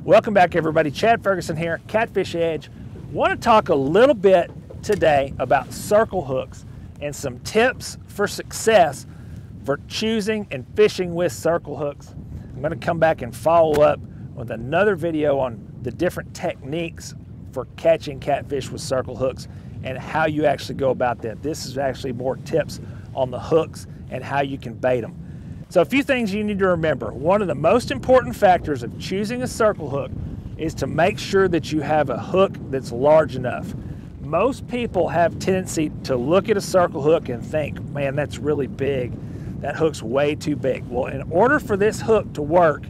Welcome back, everybody. Chad Ferguson here, Catfish Edge. Want to talk a little bit today about circle hooks and some tips for success for choosing and fishing with circle hooks. I'm going to come back and follow up with another video on the different techniques for catching catfish with circle hooks and how you actually go about that. This is actually more tips on the hooks and how you can bait them. So a few things you need to remember. One of the most important factors of choosing a circle hook is to make sure that you have a hook that's large enough. Most people have tendency to look at a circle hook and think, man, that's really big. That hook's way too big. Well, in order for this hook to work,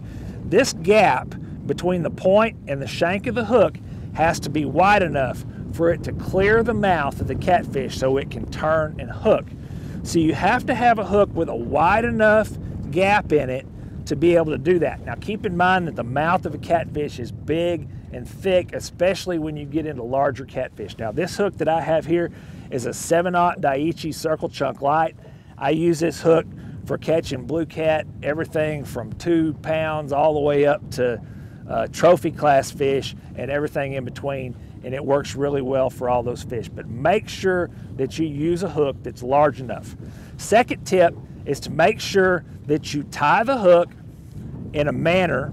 this gap between the point and the shank of the hook has to be wide enough for it to clear the mouth of the catfish so it can turn and hook. So you have to have a hook with a wide enough gap in it to be able to do that. Now keep in mind that the mouth of a catfish is big and thick, especially when you get into larger catfish. Now this hook that I have here is a 7/0 Daiichi Circle Chunk Light. I use this hook for catching blue cat, everything from 2 pounds all the way up to trophy class fish and everything in between, and it works really well for all those fish. But make sure that you use a hook that's large enough. Second tip is to make sure that you tie the hook in a manner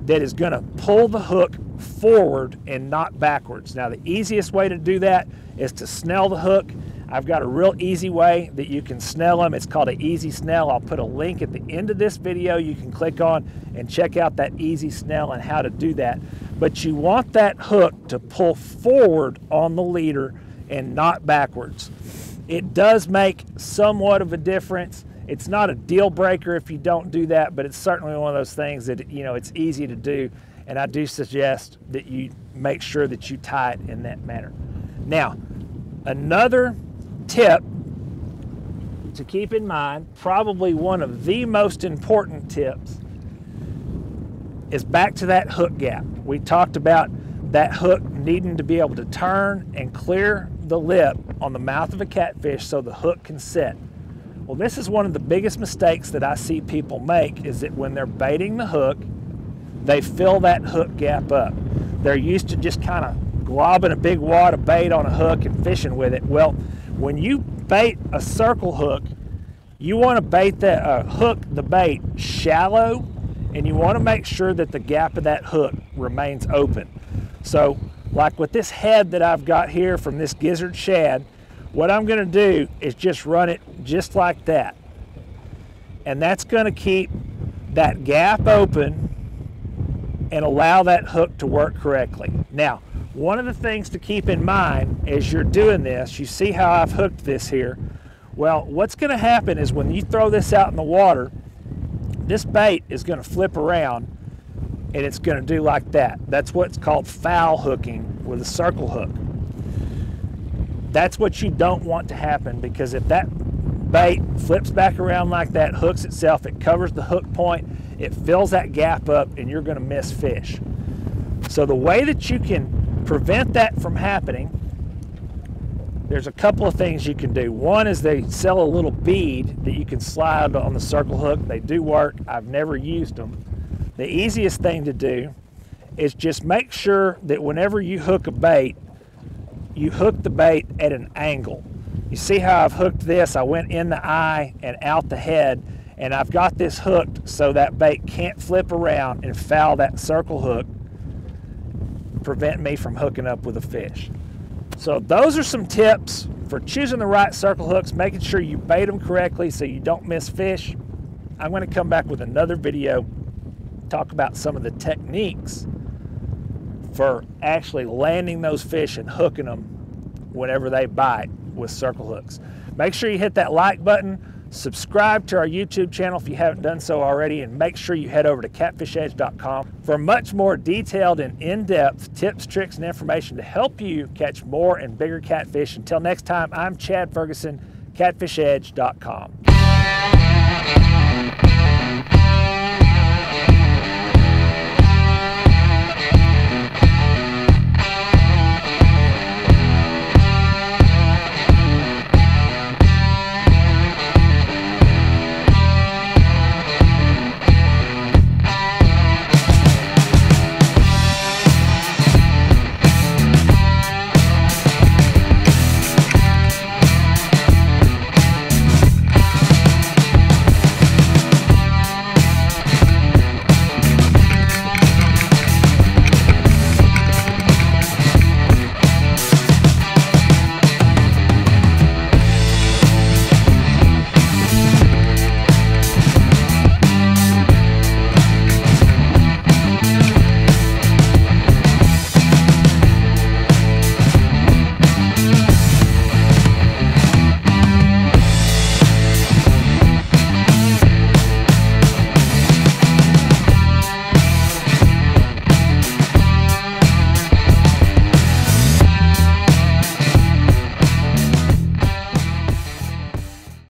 that is going to pull the hook forward and not backwards. Now the easiest way to do that is to snell the hook. I've got a real easy way that you can snell them. It's called an easy snell. I'll put a link at the end of this video you can click on and check out that easy snell and how to do that. But you want that hook to pull forward on the leader and not backwards. It does make somewhat of a difference. It's not a deal breaker if you don't do that, but it's certainly one of those things that, you know, it's easy to do, and I do suggest that you make sure that you tie it in that manner. Now, another tip to keep in mind, probably one of the most important tips, is back to that hook gap. We talked about that hook needing to be able to turn and clear the lip on the mouth of a catfish so the hook can set. Well, this is one of the biggest mistakes that I see people make, is that when they're baiting the hook, they fill that hook gap up. They're used to just kind of globbing a big wad of bait on a hook and fishing with it. Well, when you bait a circle hook, you want to bait that hook the bait shallow, and you want to make sure that the gap of that hook remains open. So like with this head that I've got here from this gizzard shad, what I'm going to do is just run it just like that. And that's going to keep that gap open and allow that hook to work correctly. Now, one of the things to keep in mind as you're doing this, you see how I've hooked this here. Well, what's going to happen is when you throw this out in the water, this bait is going to flip around and it's going to do like that. That's what's called foul hooking with a circle hook. That's what you don't want to happen, because if that bait flips back around like that, hooks itself, it covers the hook point, it fills that gap up, and you're going to miss fish. So the way that you can prevent that from happening, there's a couple of things you can do. One is they sell a little bead that you can slide on the circle hook. They do work. I've never used them. The easiest thing to do is just make sure that whenever you hook a bait, you hook the bait at an angle. You see how I've hooked this? I went in the eye and out the head, and I've got this hooked so that bait can't flip around and foul that circle hook, prevent me from hooking up with a fish. So those are some tips for choosing the right circle hooks, making sure you bait them correctly so you don't miss fish. I'm going to come back with another video, talk about some of the techniques for actually landing those fish and hooking them whenever they bite with circle hooks. Make sure you hit that like button, subscribe to our YouTube channel if you haven't done so already, and make sure you head over to catfishedge.com for much more detailed and in-depth tips, tricks, and information to help you catch more and bigger catfish. Until next time, I'm Chad Ferguson, catfishedge.com.